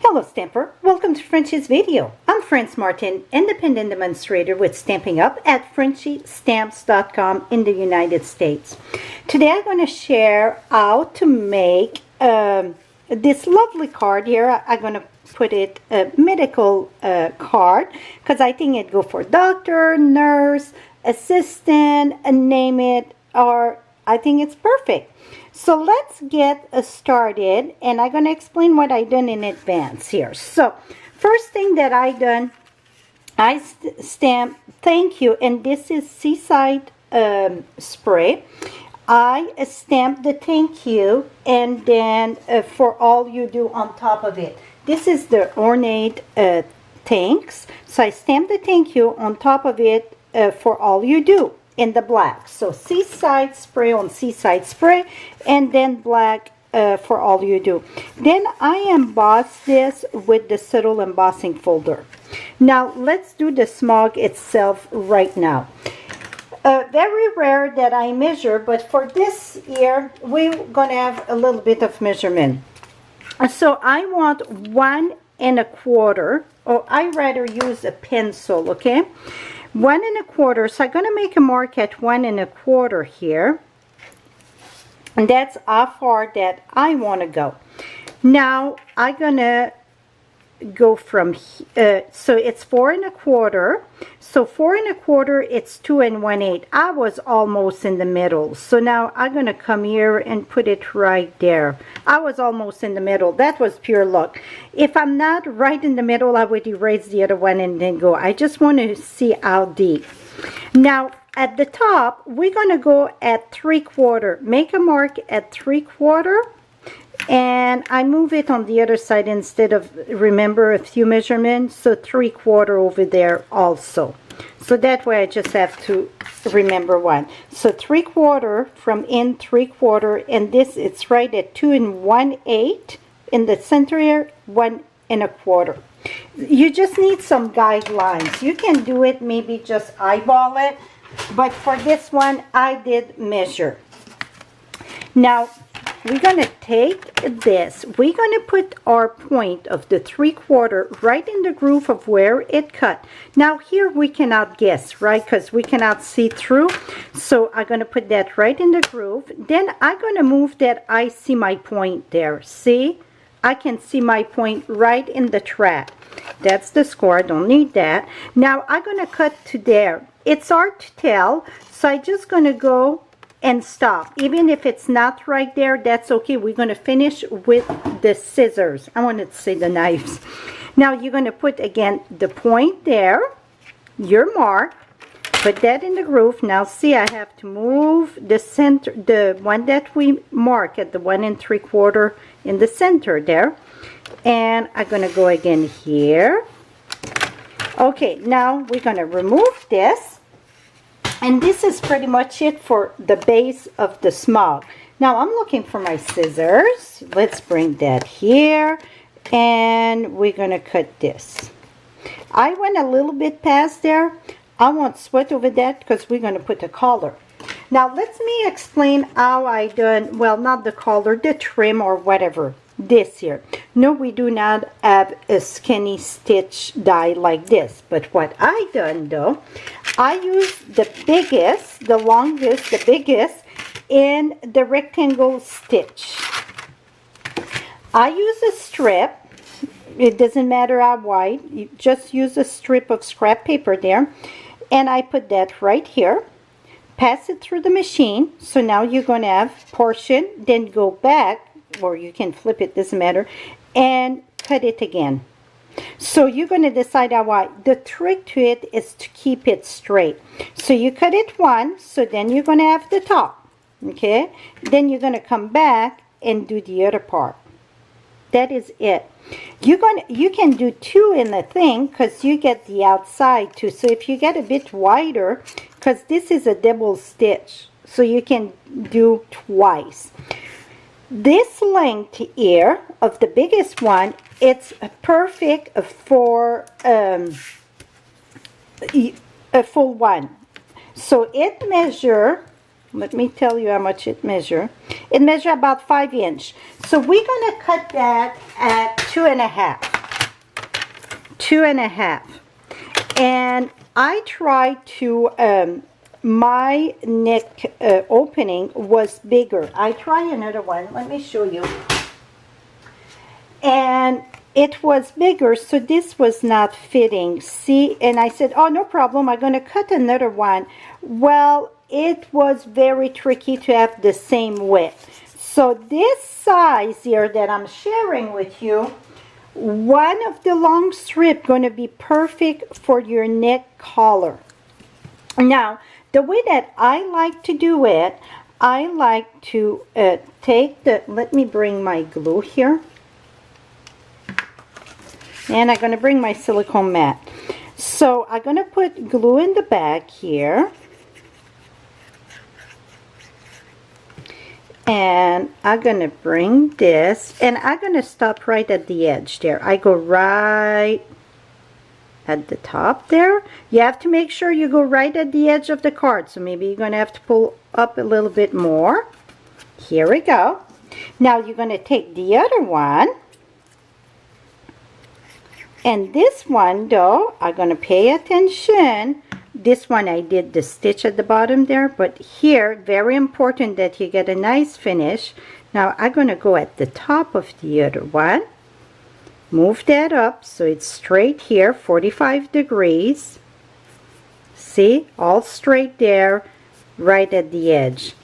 Hello Stamper, welcome to Frenchie's video. I'm Frances Martin, independent demonstrator with Stampin' Up at FrenchieStamps.com in the United States. Today I'm going to share how to make this lovely card here. I'm going to put it a medical card because I think it go for doctor, nurse, assistant, name it, or I think it's perfect. So let's get started, and I'm going to explain what I done in advance here. So first thing that I done, I stamp thank you, and this is Seaside spray. I stamped the thank you, and then for all you do on top of it. This is the ornate thanks. So I stamped the thank you on top of it for all you do in the black. So Seaside spray on Seaside spray, and then black for all you do. Then I emboss this with the subtle embossing folder. Now let's do the smog itself right now. Very rare that I measure, but for this year we're gonna have a little bit of measurement. So I want 1 1/4, or I rather use a pencil, okay? 1 1/4, so I'm going to make a mark at 1 1/4 here, and that's how far that I want to go. Now I'm going to go from so it's 4 1/4, so 4 1/4, it's 2 1/8. I was almost in the middle, so now I'm going to come here and put it right there. I was almost in the middle. That was pure luck. If I'm not right in the middle, I would erase the other one and then go. I just want to see how deep. Now at the top we're going to go at 3/4. Make a mark at 3/4, and I move it on the other side instead of, remember, a few measurements, so 3/4 over there also. So that way I just have to remember one. So 3/4 from in 3/4, and this, it's right at 2 1/8 in the center here, 1 1/4. You just need some guidelines. You can do it, maybe just eyeball it, but for this one I did measure. Now we're going to take this, we're going to put our point of the 3/4 right in the groove of where it cut. Now here we cannot guess, right, because we cannot see through. So I'm going to put that right in the groove. Then I'm going to move that. I see my point there. See, I can see my point right in the track. That's the score. I don't need that. Now I'm going to cut to there. It's hard to tell, so I'm just going to go and stop. Even if it's not right there, that's okay. We're going to finish with the scissors. I wanted to say the knives. Now you're going to put again the point there, your mark, put that in the groove. Now see, I have to move the center, the one that we mark at the 1 3/4 in the center there, and I'm going to go again here. Okay, now we're going to remove this. And this is pretty much it for the base of the smog. Now I'm looking for my scissors. Let's bring that here, and we're going to cut this. I went a little bit past there. I won't sweat over that because we're going to put a collar. Now let me explain how I done, well, not the collar, the trim or whatever. This here. No, we do not have a skinny stitch die like this, but what I done though, I use the biggest, the longest, the biggest in the rectangle stitch. I use a strip. It doesn't matter how wide, you just use a strip of scrap paper there, and I put that right here, pass it through the machine. So now you're going to have portion, then go back, or you can flip it, doesn't matter, and cut it again. So you're going to decide how wide. The trick to it is to keep it straight. So you cut it once, so then you're going to have the top, okay? Then you're going to come back and do the other part. That is it. You can do 2 in the thing because you get the outside too. So if you get a bit wider, because this is a double stitch, so you can do twice. This length here of the biggest one, it's perfect for a full one. So it measure, let me tell you how much it measure. It measure about 5 inches. So we're going to cut that at 2.5. 2.5. And I tried to, my neck opening was bigger. I try another one. Let me show you. And it was bigger, so this was not fitting. See, and I said, oh, no problem. I'm going to cut another one. Well, it was very tricky to have the same width. So this size here that I'm sharing with you, one of the long strip going to be perfect for your neck collar. Now, the way that I like to do it, I like to take the, let me bring my glue here. And I'm going to bring my silicone mat. So I'm going to put glue in the back here. And I'm going to bring this, and I'm going to stop right at the edge there. I go right at the top there. You have to make sure you go right at the edge of the card. So maybe you're going to have to pull up a little bit more. Here we go. Now you're going to take the other one. And this one, though, I'm going to pay attention. This one I did the stitch at the bottom there, but here, very important that you get a nice finish. Now I'm going to go at the top of the other one. Move that up so it's straight here, 45 degrees. See, all straight there, right at the edge.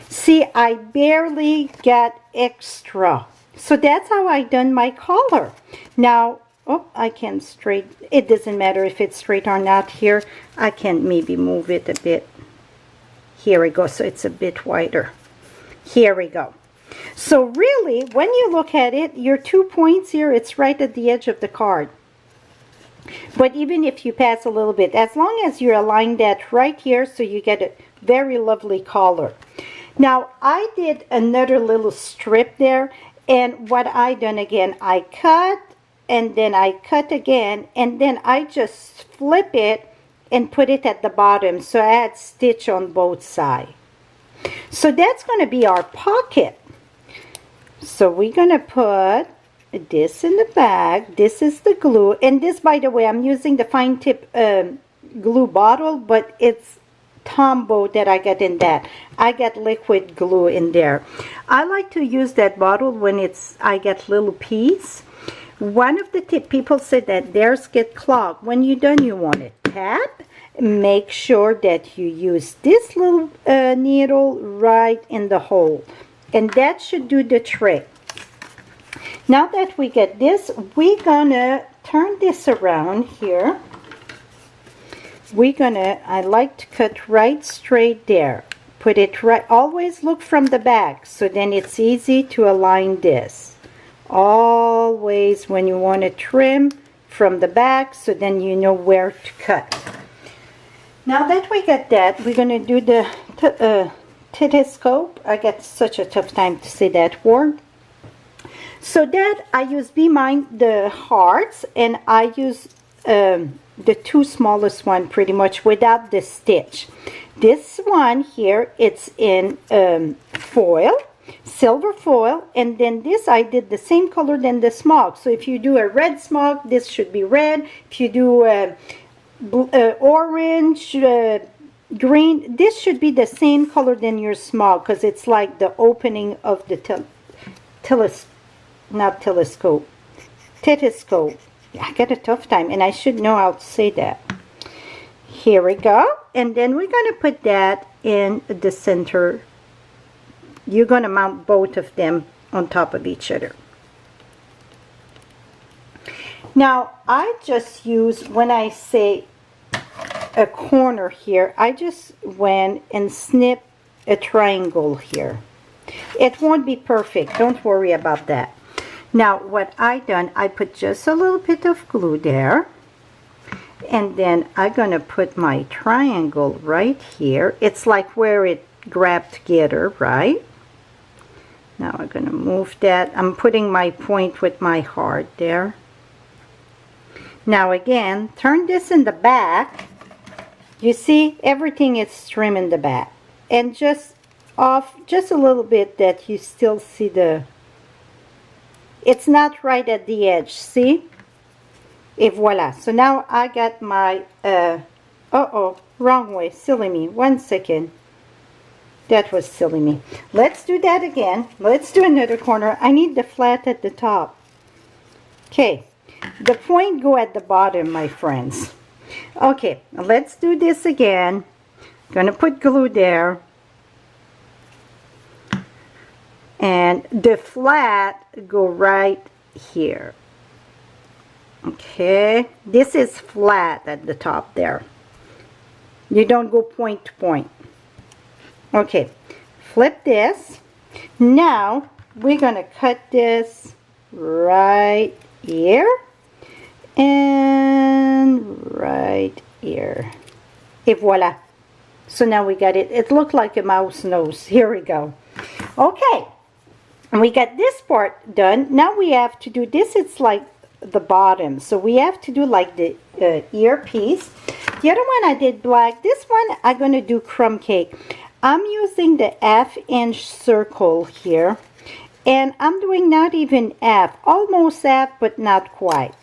See, I barely got extra. So that's how I done my collar. Now, oh, I can straight, it doesn't matter if it's straight or not here. I can maybe move it a bit. Here we go, so it's a bit wider. Here we go. So really, when you look at it, your 2 points here, it's right at the edge of the card. But even if you pass a little bit, as long as you align that right here, so you get a very lovely collar. Now, I did another little strip there, and what I done again, I cut, and then I cut again, and then I just flip it and put it at the bottom, so I had stitch on both sides. So that's going to be our pocket. So we're going to put this in the bag. This is the glue, and this, by the way, I'm using the fine tip glue bottle, but it's Tombow that I get in that. I get liquid glue in there. I like to use that bottle when it's, I get little piece. One of the tip, people say that theirs get clogged. When you're done, you want to tap. Make sure that you use this little needle right in the hole. And that should do the trick. Now that we get this, we're going to turn this around here. We're going to, I like to cut right straight there. Put it right, always look from the back, so then it's easy to align this. Always when you want to trim from the back, so then you know where to cut. Now that we got that, we're going to do the stethoscope. I got such a tough time to say that word. So that I use the hearts, and I use the two smallest one pretty much without the stitch. This one here, it's in foil, silver foil, and then this I did the same color than the smock. So if you do a red smock, this should be red. If you do orange, green, this should be the same color than your smock, because it's like the opening of the stethoscope. I get a tough time, and I should know how to say that. Here we go, and then we're going to put that in the center. You're going to mount both of them on top of each other. Now, I just use, when I say a corner here, I just went and snip a triangle here. It won't be perfect, don't worry about that. Now, what I done, I put just a little bit of glue there. And then I'm going to put my triangle right here. It's like where it grabbed together, right? Now I'm going to move that. I'm putting my point with my heart there. Now again, turn this in the back. You see, everything is trim in the back. And just off, just a little bit that you still see the... It's not right at the edge, see? Et voila. So now I got my, uh-oh, wrong way, silly me. 1 second. That was silly me. Let's do that again. Let's do another corner. I need the flat at the top. Okay, the point go at the bottom, my friends. Okay, let's do this again. Gonna put glue there. And the flat go right here. Okay, this is flat at the top there. You don't go point to point. Okay, flip this. Now we're gonna cut this right here and right here. Et voila. So now we got it. It looked like a mouse nose. Here we go. Okay, and we got this part done. Now we have to do this. It's like the bottom, so we have to do like the earpiece. The other one I did black. This one I'm gonna do crumb cake. I'm using the half-inch circle here, and I'm doing not even half, almost half, but not quite.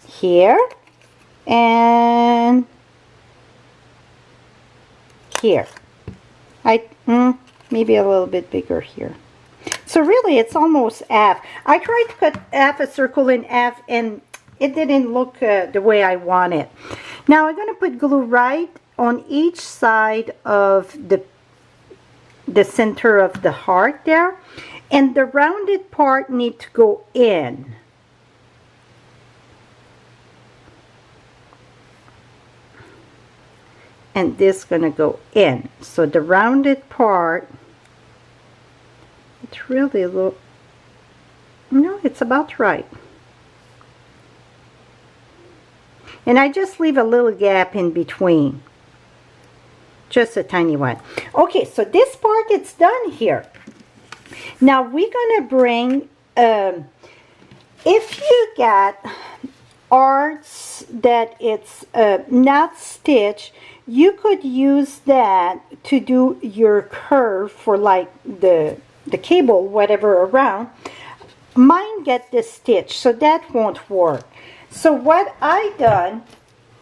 Here and here. Maybe a little bit bigger here. So really, it's almost half. I tried to cut half a circle in half, and it didn't look the way I want it. Now I'm going to put glue right on each side of the center of the heart there, and the rounded part need to go in. And this gonna go in. So the rounded part, it's really low. No, it's about right. And I just leave a little gap in between. Just a tiny one. Okay, so this part it's done here. Now we're gonna bring, if you got arts that it's not stitched, you could use that to do your curve for like the cable, whatever around. Mine get the stitch, so that won't work. So what I done,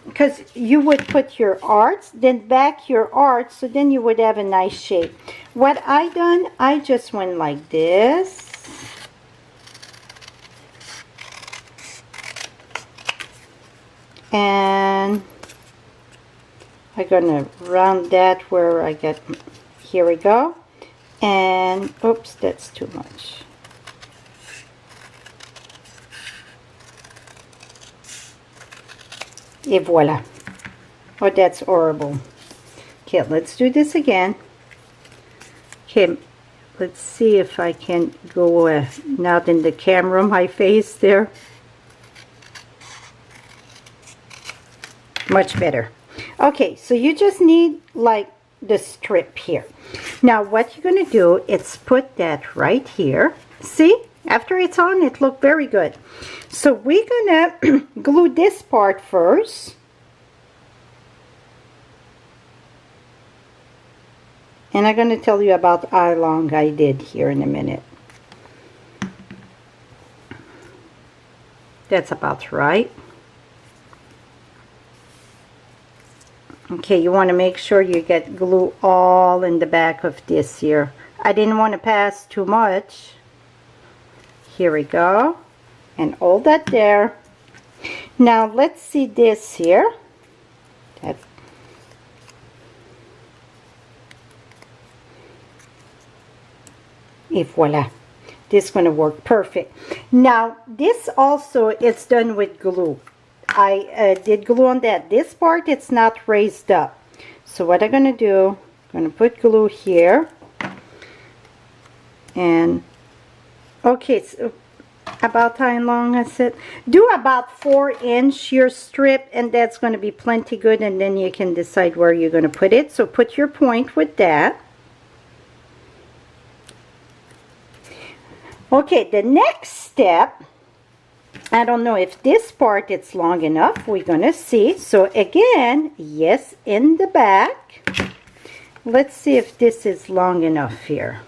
because you would put your arts, then back your arts, so then you would have a nice shape. What I done, I just went like this. And I'm gonna round that where I get, here we go. And, oops, that's too much. Et voila. Oh, that's horrible. Okay, let's do this again. Okay, let's see if I can go not in the camera, my face there. Much better. Okay, so you just need like the strip here. Now what you're going to do is put that right here. See? After it's on, it looked very good. So we're gonna glue this part first. And I'm gonna tell you about how long I did here in a minute. That's about right. Okay, you want to make sure you get glue all in the back of this here. I didn't want to pass too much. Here we go. And hold that there. Now let's see this here. Et voila. This is going to work perfect. Now this also is done with glue. I did glue on that. This part, it's not raised up. So what I'm going to do, I'm going to put glue here. And, okay, so about how long I said? Do about 4-inch your strip, and that's going to be plenty good, and then you can decide where you're going to put it. So put your point with that. Okay, the next step, I don't know if this part it's long enough. We're gonna see. So again, yes, in the back. Let's see if this is long enough here.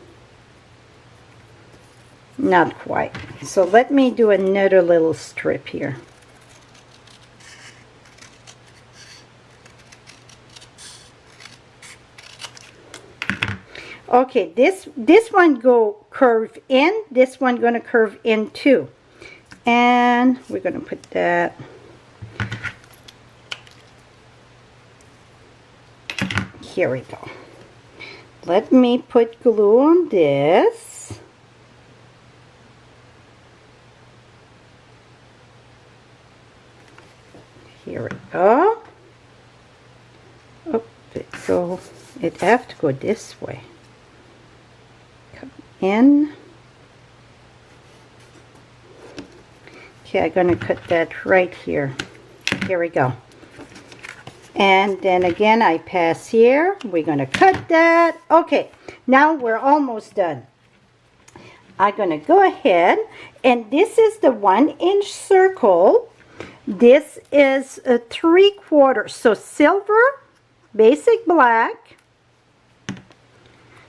Not quite. So let me do another little strip here. Okay, this one go curve in, this one gonna curve in too. And we're gonna put that here. We go. Let me put glue on this. Here we go. Oh, it have to go this way. Come in. Okay, I'm gonna cut that right here. Here we go. And then again, I pass here. We're gonna cut that. Okay, now we're almost done. I'm gonna go ahead, and this is the 1-inch circle. This is a 3/4, so silver, basic black,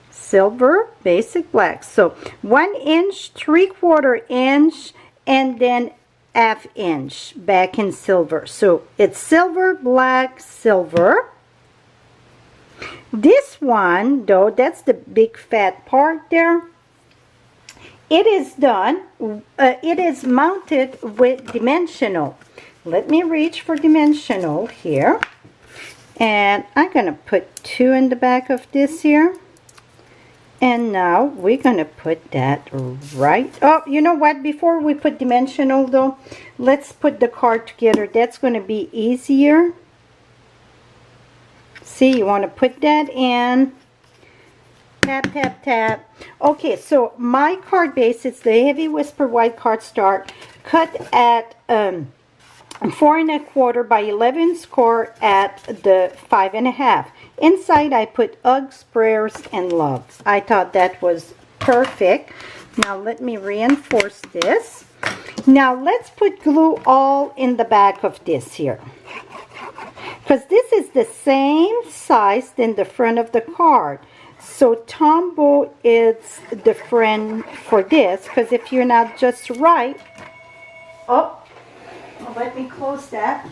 silver, basic black. So 1 inch, 3/4 inch, and then 1/2 inch back in silver. So it's silver, black, silver. This one though, that's the big fat part there. It is done, it is mounted with dimensional. Let me reach for dimensional here. And I'm gonna put 2 in the back of this here. And now we're gonna put that right. Oh, you know what? Before we put dimensional though, let's put the card together. That's gonna be easier. See, you want to put that in. Tap, tap, tap. Okay, so my card base, it's the Heavy Whisper White Card Start, cut at 4 1/4 by 11 score at the 5 1/2. Inside I put hugs, prayers, and love. I thought that was perfect. Now let me reinforce this. Now let's put glue all in the back of this here, because this is the same size than the front of the card. So Tombow is the friend for this, because if you're not just right, let me close that.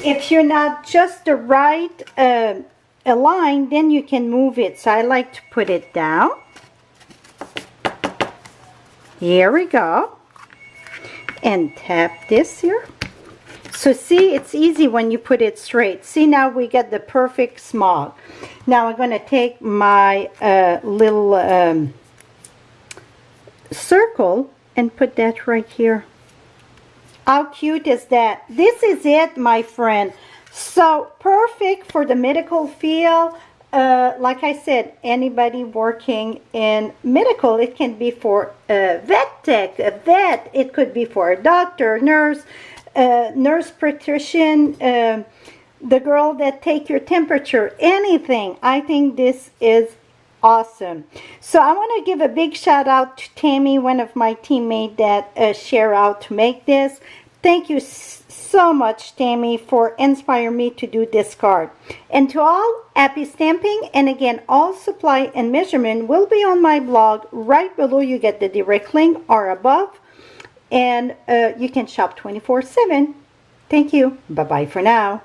If you're not just the right align, then you can move it. So I like to put it down. Here we go. And tap this here. So see, it's easy when you put it straight. See, now we get the perfect smog. Now I'm going to take my little circle and put that right here. How cute is that? This is it, my friend. So perfect for the medical field. Like I said, anybody working in medical, it can be for a vet tech, a vet. It could be for a doctor, nurse, nurse practitioner, the girl that take your temperature, anything. I think this is awesome. So I want to give a big shout out to Tammy, one of my teammates that share out to make this. Thank you so much, Tammy, for inspiring me to do this card. And to all, happy stamping. And again, all supply and measurement will be on my blog. Right below you get the direct link or above. And you can shop 24/7. Thank you. Bye-bye for now.